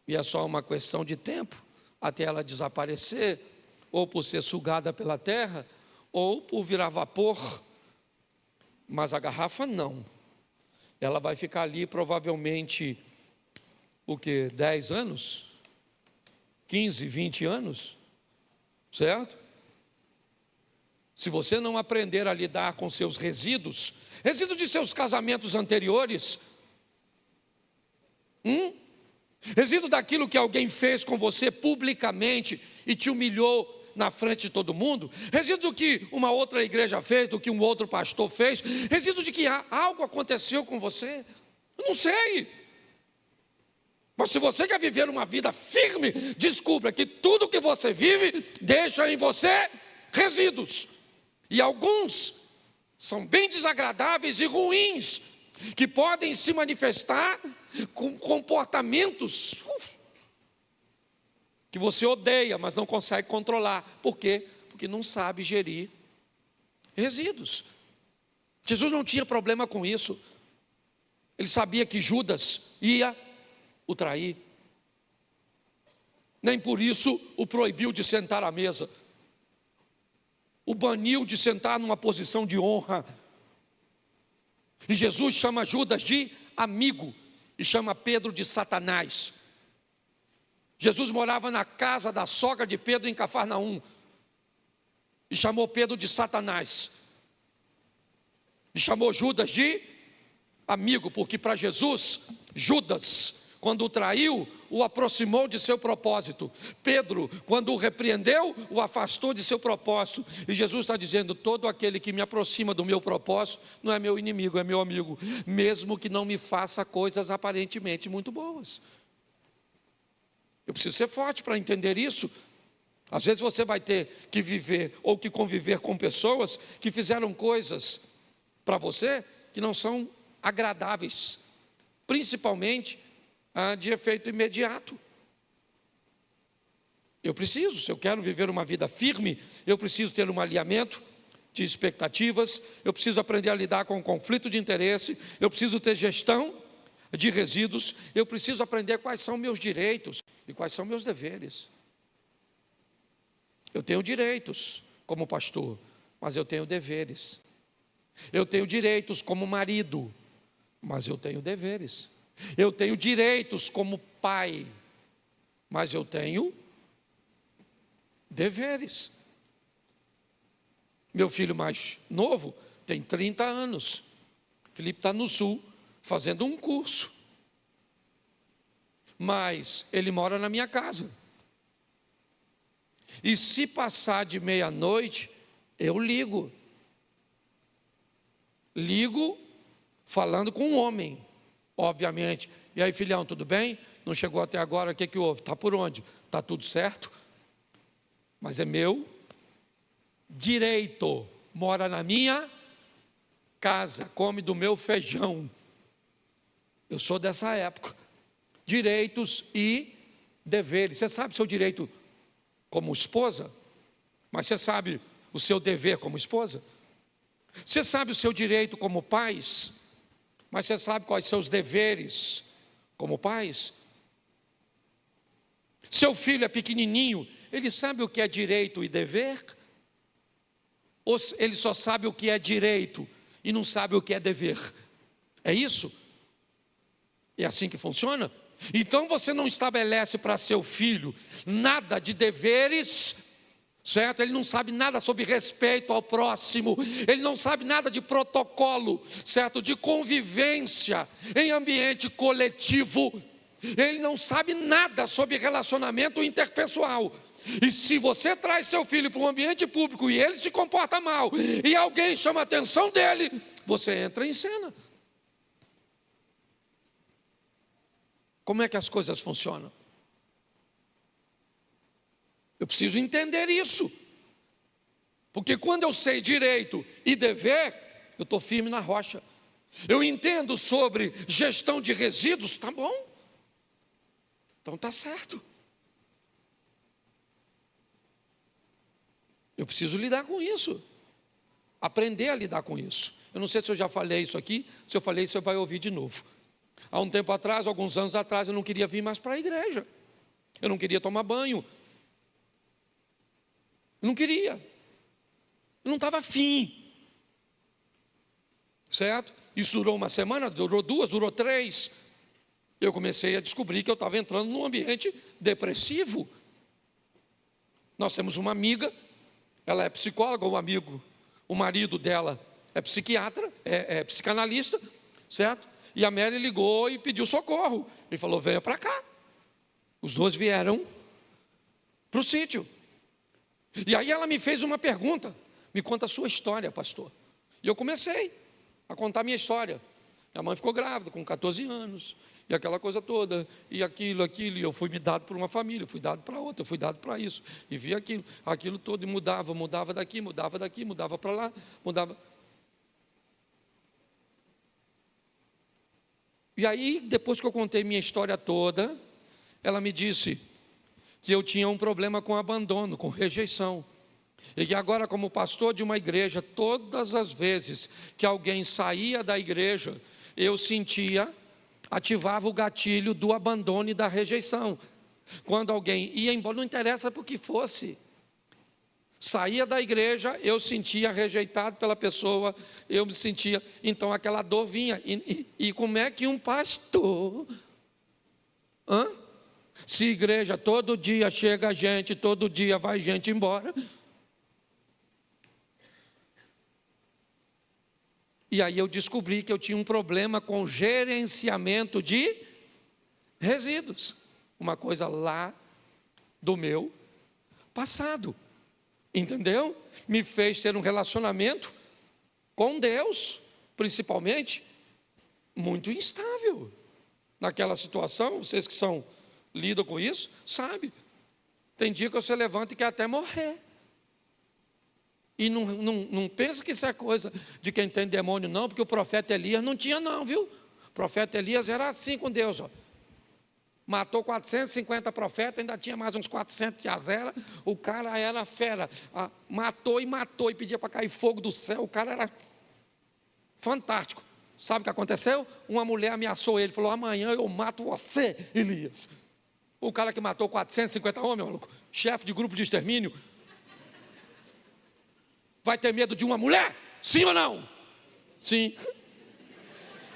e é só uma questão de tempo até ela desaparecer, ou por ser sugada pela terra, ou por virar vapor. Mas a garrafa não. Ela vai ficar ali provavelmente, 10 anos? 15, 20 anos? Certo? Se você não aprender a lidar com seus resíduos de seus casamentos anteriores, resíduo daquilo que alguém fez com você publicamente e te humilhou na frente de todo mundo, resíduo do que uma outra igreja fez, do que um outro pastor fez, resíduo de que algo aconteceu com você, eu não sei. Mas se você quer viver uma vida firme, descubra que tudo que você vive deixa em você resíduos. E alguns são bem desagradáveis e ruins, que podem se manifestar com comportamentos que você odeia, mas não consegue controlar. Por quê? Porque não sabe gerir resíduos. Jesus não tinha problema com isso. Ele sabia que Judas ia o trair. Nem por isso o proibiu de sentar à mesa. O baniu de sentar numa posição de honra. E Jesus chama Judas de amigo e chama Pedro de Satanás. Jesus morava na casa da sogra de Pedro em Cafarnaum e chamou Pedro de Satanás. E chamou Judas de amigo, porque para Jesus, Judas, quando o traiu, o aproximou de seu propósito. Pedro, quando o repreendeu, o afastou de seu propósito. E Jesus está dizendo: todo aquele que me aproxima do meu propósito não é meu inimigo, é meu amigo, mesmo que não me faça coisas aparentemente muito boas. Eu preciso ser forte para entender isso. Às vezes você vai ter que viver ou que conviver com pessoas que fizeram coisas para você que não são agradáveis, principalmente de efeito imediato. Se eu quero viver uma vida firme, eu preciso ter um alinhamento de expectativas, eu preciso aprender a lidar com o conflito de interesse, eu preciso ter gestão de resíduos, eu preciso aprender quais são meus direitos e quais são meus deveres. Eu tenho direitos como pastor, mas eu tenho deveres. Eu tenho direitos como marido, mas eu tenho deveres. Eu tenho direitos como pai, mas eu tenho deveres. Meu filho mais novo tem 30 anos. Felipe está no sul, fazendo um curso. Mas ele mora na minha casa. E se passar de meia-noite, eu ligo. Ligo falando com um homem, obviamente. E aí, filhão, tudo bem? Não chegou até agora, o que houve? Está por onde? Está tudo certo? Mas é meu direito. Mora na minha casa, come do meu feijão. Eu sou dessa época. Direitos e deveres. Você sabe o seu direito como esposa? Mas você sabe o seu dever como esposa? Você sabe o seu direito como pais? Mas você sabe quais são os deveres como pais? Seu filho é pequenininho, ele sabe o que é direito e dever? Ou ele só sabe o que é direito e não sabe o que é dever? É isso? É assim que funciona? Então você não estabelece para seu filho nada de deveres, certo? Ele não sabe nada sobre respeito ao próximo, ele não sabe nada de protocolo, certo? De convivência em ambiente coletivo, ele não sabe nada sobre relacionamento interpessoal. E se você traz seu filho para um ambiente público e ele se comporta mal, e alguém chama a atenção dele, você entra em cena. Como é que as coisas funcionam? Eu preciso entender isso. Porque quando eu sei direito e dever, eu estou firme na rocha. Eu entendo sobre gestão de resíduos, está bom. Então está certo. Eu preciso lidar com isso. Aprender a lidar com isso. Eu não sei se eu já falei isso aqui. Se eu falei, você vai ouvir de novo. Há um tempo atrás, alguns anos atrás, eu não queria vir mais para a igreja. Eu não queria tomar banho. Eu não queria. Eu não estava afim. Certo? Isso durou uma semana, durou 2, durou 3. Eu comecei a descobrir que eu estava entrando num ambiente depressivo. Nós temos uma amiga, ela é psicóloga, um amigo, o marido dela é psiquiatra, é psicanalista, certo? E a Mary ligou e pediu socorro. Ele falou: venha para cá. Os dois vieram para o sítio. E aí ela me fez uma pergunta: me conta a sua história, pastor. E eu comecei a contar a minha história. Minha mãe ficou grávida com 14 anos, e aquela coisa toda, e aquilo, e eu fui me dado por uma família, eu fui dado para outra, eu fui dado para isso, e vi aquilo todo, e mudava daqui, mudava para lá, mudava. E aí, depois que eu contei minha história toda, ela me disse que eu tinha um problema com abandono, com rejeição. E que agora, como pastor de uma igreja, todas as vezes que alguém saía da igreja, eu sentia, ativava o gatilho do abandono e da rejeição. Quando alguém ia embora, não interessa por que fosse, saía da igreja, eu sentia rejeitado pela pessoa, eu me sentia, então aquela dor vinha. E como é que um pastor, se igreja todo dia chega gente, todo dia vai gente embora, e aí eu descobri que eu tinha um problema com gerenciamento de resíduos, uma coisa lá do meu passado, entendeu? Me fez ter um relacionamento com Deus, principalmente, muito instável. Naquela situação, vocês que lidam com isso, sabem, tem dia que você levanta e quer até morrer. E não pensa que isso é coisa de quem tem demônio, não, porque o profeta Elias não tinha, não, viu? O profeta Elias era assim com Deus, ó. Matou 450 profetas, ainda tinha mais uns 400 de Azera. O cara era fera, matou e pedia para cair fogo do céu. O cara era fantástico. Sabe o que aconteceu? Uma mulher ameaçou ele, falou: amanhã eu mato você, Elias. O cara que matou 450 homens, maluco, chefe de grupo de extermínio, vai ter medo de uma mulher? Sim ou não? Sim.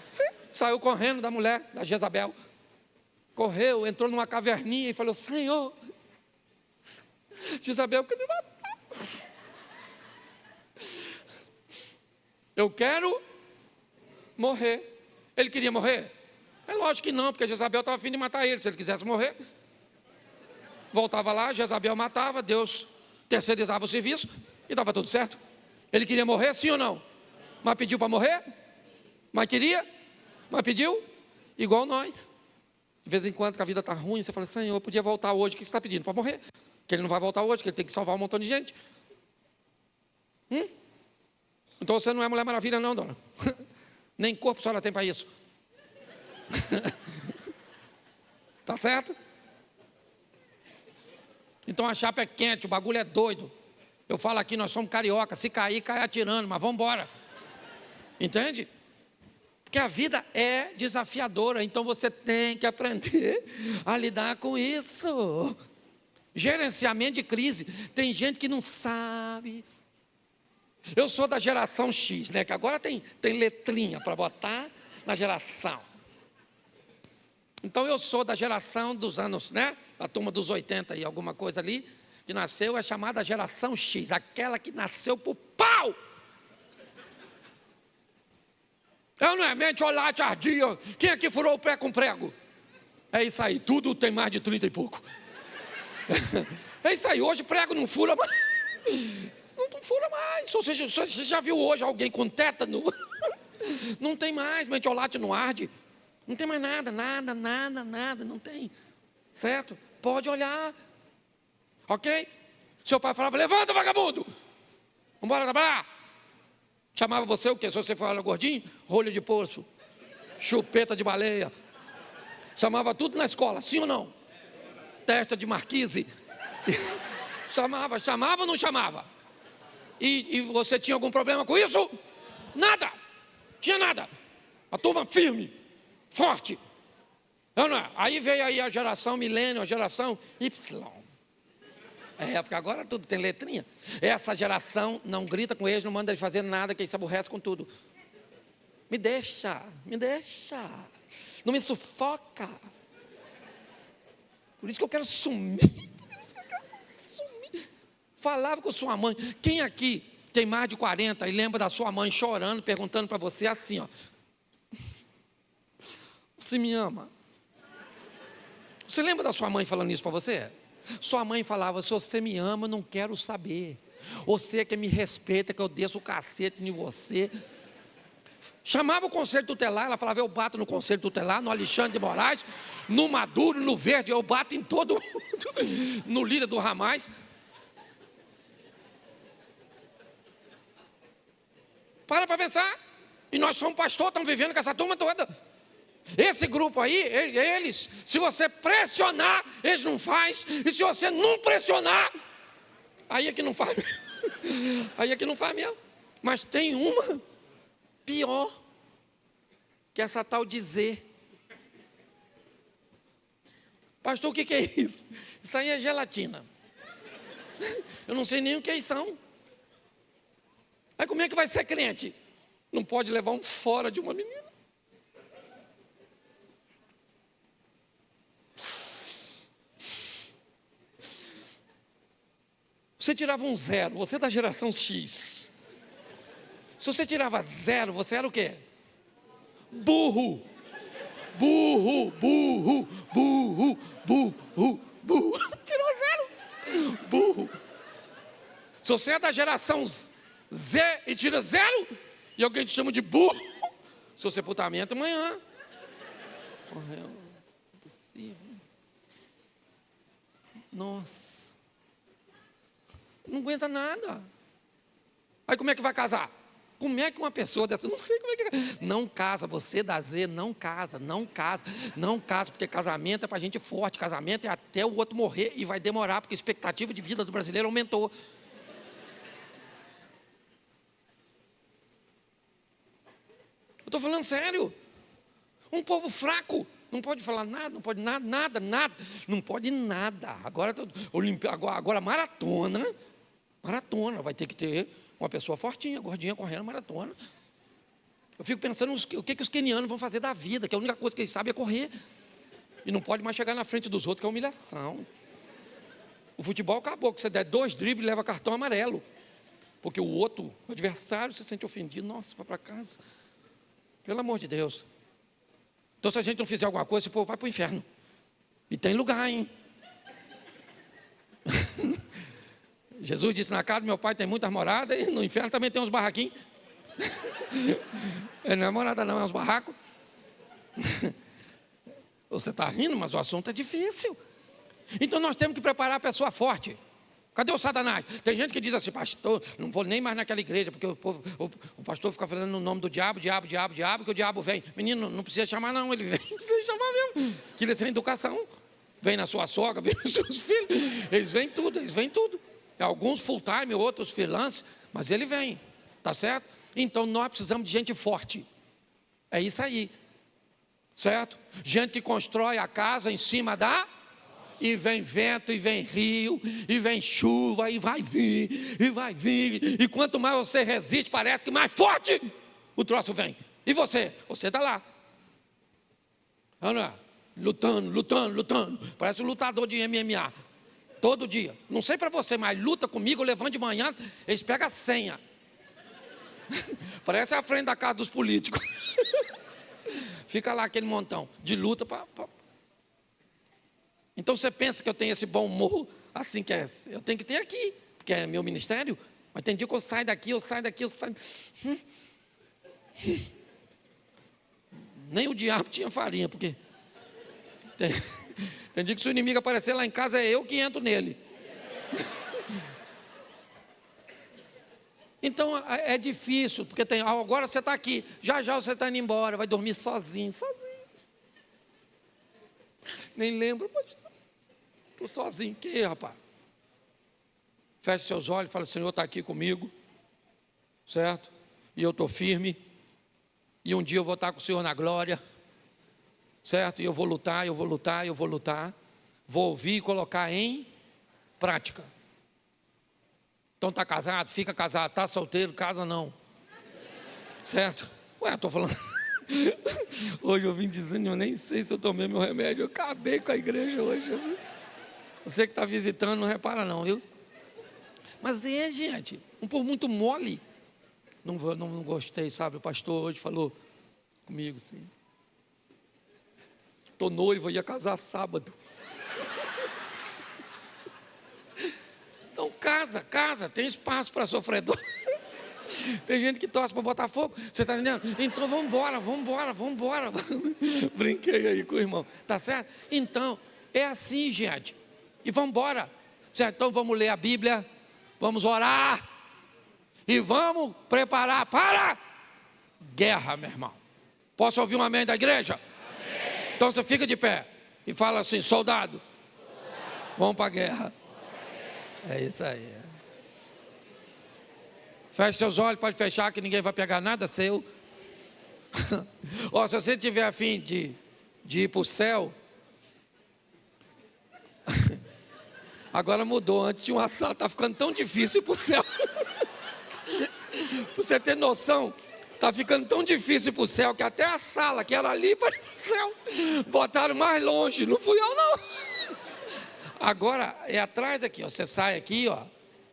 Sim. Saiu correndo da mulher, da Jezabel. Correu, entrou numa caverninha e falou: Senhor, Jezabel quer me matar. Eu quero morrer. Ele queria morrer? É lógico que não, porque Jezabel estava a fim de matar ele. Se ele quisesse morrer, voltava lá, Jezabel matava, Deus terceirizava o serviço e estava tudo certo. Ele queria morrer, sim ou não? Mas pediu para morrer? Mas queria? Mas pediu? Igual nós. De vez em quando que a vida está ruim, você fala: Senhor, eu podia voltar hoje. O que você está pedindo? Para morrer? Que ele não vai voltar hoje, que ele tem que salvar um montão de gente. Então você não é Mulher Maravilha não, dona. Nem corpo a senhora tem para isso. Tá certo? Então a chapa é quente, o bagulho é doido. Eu falo aqui, nós somos carioca, se cair, cai atirando, mas vamos embora. Entende? Porque a vida é desafiadora, então você tem que aprender a lidar com isso. Gerenciamento de crise. Tem gente que não sabe. Eu sou da geração X, né? Que agora tem letrinha para botar na geração. Então eu sou da geração dos anos, né? A turma dos 80 e alguma coisa ali, que nasceu, é chamada geração X, aquela que nasceu por pau. Eu não é mente, olá, tardia. Quem aqui furou o pé com prego? É isso aí, tudo tem mais de 30 e pouco. É isso aí, hoje prego não fura mais. Não fura mais. Ou seja, você já viu hoje alguém com tétano? Não tem mais, mentiolate não arde. Não tem mais nada, não tem. Certo? Pode olhar. Ok? Seu pai falava: levanta, vagabundo. Vamos embora trabalhar. Chamava você o quê? Se você fala gordinho, rolho de poço, chupeta de baleia. Chamava tudo na escola, sim ou não? Testa de marquise. Chamava ou não chamava? E você tinha algum problema com isso? Nada. Tinha nada. A turma firme, forte. Não é? Aí veio aí a geração milênio, a geração Y. Porque agora tudo tem letrinha. Essa geração não grita com eles, não manda eles fazer nada, que eles se aborrecem com tudo. Me deixa. Não me sufoca. Por isso que eu quero sumir. Falava com sua mãe. Quem aqui tem mais de 40 e lembra da sua mãe chorando, perguntando para você assim, ó: você me ama? Você lembra da sua mãe falando isso para você? Sua mãe falava: se você me ama, eu não quero saber. Você que me respeita, que eu desço o cacete em você. Chamava o conselho tutelar, ela falava: eu bato no conselho tutelar, no Alexandre de Moraes, no Maduro, no Verde, eu bato em todo mundo, no líder do Hamas. Para pensar. E nós somos pastor, estamos vivendo com essa turma toda. Esse grupo aí, eles, se você pressionar, eles não faz. E se você não pressionar, aí é que não faz mesmo. Aí é que não faz mesmo. Mas tem uma pior, que é essa tal de Z. Pastor, o que é isso? Isso aí é gelatina. Eu não sei nem o que eles são. Aí como é que vai ser crente? Não pode levar um fora de uma menina. Você tirava um 0, você é da geração X. Se você tirava 0, você era o quê? Burro. Burro, burro, burro, burro, burro. Tirou 0. Burro. Se você é da geração Z e tira 0, e alguém te chama de burro, se você putamento amanhã. Correu. Impossível. Nossa. Não aguenta nada. Aí como é que vai casar? Como é que uma pessoa dessa, não sei como é que... Não casa, você da Z, não casa, porque casamento é para gente forte, casamento é até o outro morrer e vai demorar, porque a expectativa de vida do brasileiro aumentou. Eu estou falando sério. Um povo fraco, não pode falar nada, não pode nada, não pode nada. Agora maratona, vai ter que ter uma pessoa fortinha, gordinha, correndo maratona. Eu fico pensando o que os quenianos vão fazer da vida, que a única coisa que eles sabem é correr. E não pode mais chegar na frente dos outros, que é humilhação. O futebol acabou, que você der 2 dribles, leva cartão amarelo. Porque o outro, o adversário, se sente ofendido. Nossa, vai para casa. Pelo amor de Deus. Então, se a gente não fizer alguma coisa, esse povo vai para o inferno. E tem lugar, hein? Jesus disse, na casa do meu pai tem muitas moradas, e no inferno também tem uns barraquinhos. Não é morada não, é uns barracos. Você está rindo, mas o assunto é difícil. Então nós temos que preparar a pessoa forte. Cadê o Satanás? Tem gente que diz assim, pastor, não vou nem mais naquela igreja, porque o pastor fica falando no nome do diabo, que o diabo vem. Menino, não precisa chamar não, ele vem, precisa chamar mesmo. Que ele é sem educação. Vem na sua sogra, vem nos seus filhos. Eles vêm tudo. Alguns full time, outros freelance, mas ele vem, tá certo? Então nós precisamos de gente forte. É isso aí, certo? Gente que constrói a casa em cima da... E vem vento, e vem rio, e vem chuva, e vai vir. E quanto mais você resiste, parece que mais forte o troço vem. E você? Você está lá. Lutando. Parece um lutador de MMA. Todo dia. Não sei para você, mas luta comigo, levando de manhã, eles pegam a senha. Parece a frente da casa dos políticos. Fica lá aquele montão de luta para... Então você pensa que eu tenho esse bom humor, assim que é, eu tenho que ter aqui, porque é meu ministério, mas tem dia que eu saio daqui. Nem o diabo tinha farinha, porque tem dia que se o inimigo aparecer lá em casa, é eu que entro nele. Então é difícil, porque agora você está aqui, já você está indo embora, vai dormir sozinho. Nem lembro, mas estou sozinho. Que rapaz? Feche seus olhos e fala, Senhor está aqui comigo, certo? E eu estou firme, e um dia eu vou estar com o Senhor na glória, certo? E eu vou lutar, vou ouvir e colocar em prática. Então está casado? Fica casado. Está solteiro? Casa não. Certo? Estou falando... Hoje eu vim dizendo, eu nem sei se eu tomei meu remédio, eu acabei com a igreja hoje. Você que está visitando, não repara não, viu? Mas gente, um povo muito mole. Não gostei, sabe? O pastor hoje falou comigo assim. Estou noivo, ia casar sábado. Então casa, tem espaço para sofredor. Tem gente que torce para Botafogo, você está entendendo? Então vamos embora. Brinquei aí com o irmão, tá certo? Então, é assim, gente. E vamos embora. Certo? Então vamos ler a Bíblia, vamos orar e vamos preparar para guerra, meu irmão. Posso ouvir um amém da igreja? Amém. Então você fica de pé e fala assim: soldado, vamos para a guerra. É isso aí. Feche seus olhos, pode fechar que ninguém vai pegar nada seu. Se você tiver a fim de ir para o céu, agora mudou, antes tinha uma sala, está ficando tão difícil ir para o céu. Para você ter noção, está ficando tão difícil ir para o céu, que até a sala que era ali para ir para o céu, botaram mais longe, não fui eu não. Agora é atrás aqui, você sai aqui,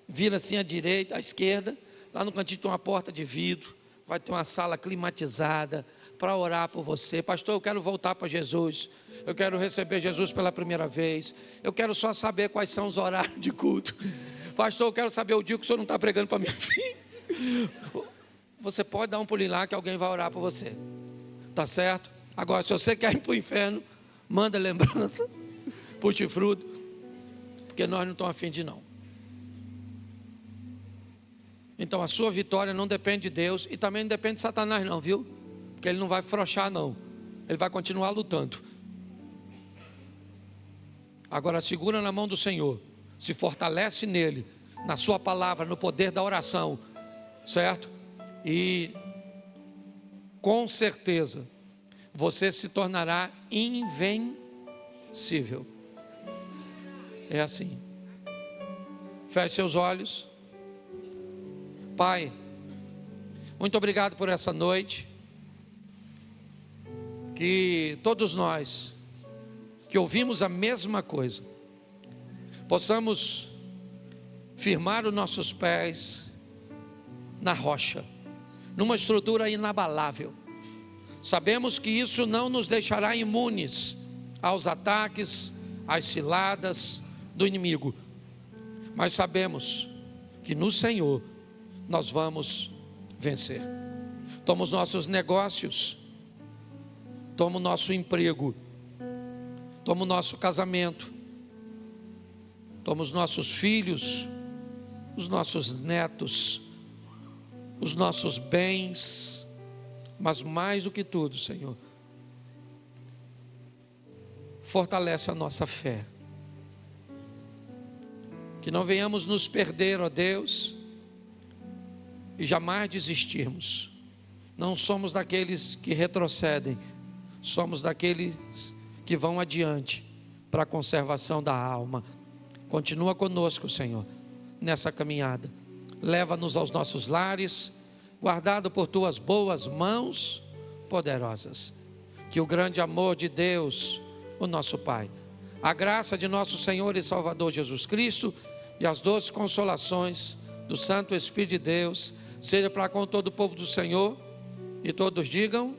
vira assim à direita, à esquerda, lá no cantinho tem uma porta de vidro, vai ter uma sala climatizada para orar por você. Pastor, eu quero voltar para Jesus, eu quero receber Jesus pela primeira vez, eu quero só saber quais são os horários de culto. Pastor, eu quero saber o dia que o senhor não está pregando para minha filha. Você pode dar um pulinho lá que alguém vai orar por você, tá certo? Agora, se você quer ir para o inferno, manda lembrança para o chifrudo, porque nós não estamos afim de não. Então a sua vitória não depende de Deus e também não depende de Satanás não, viu? Porque ele não vai afrouxar não, ele vai continuar lutando. Agora segura na mão do Senhor, se fortalece nele, na sua palavra, no poder da oração, certo? E com certeza você se tornará invencível. É assim. Feche seus olhos. Pai, muito obrigado por essa noite, que todos nós que ouvimos a mesma coisa, possamos firmar os nossos pés na rocha, numa estrutura inabalável. Sabemos que isso não nos deixará imunes aos ataques, às ciladas do inimigo, mas sabemos que no Senhor nós vamos vencer. Toma os nossos negócios, toma o nosso emprego, toma o nosso casamento, toma os nossos filhos, os nossos netos, os nossos bens, mas mais do que tudo, Senhor, fortalece a nossa fé, que não venhamos nos perder, ó Deus, e jamais desistirmos. Não somos daqueles que retrocedem, somos daqueles que vão adiante para a conservação da alma. Continua conosco, Senhor, nessa caminhada. Leva-nos aos nossos lares, guardado por tuas boas mãos poderosas. Que o grande amor de Deus, o nosso Pai, a graça de nosso Senhor e Salvador Jesus Cristo e as doces consolações do Santo Espírito de Deus seja para com todo o povo do Senhor, e todos digam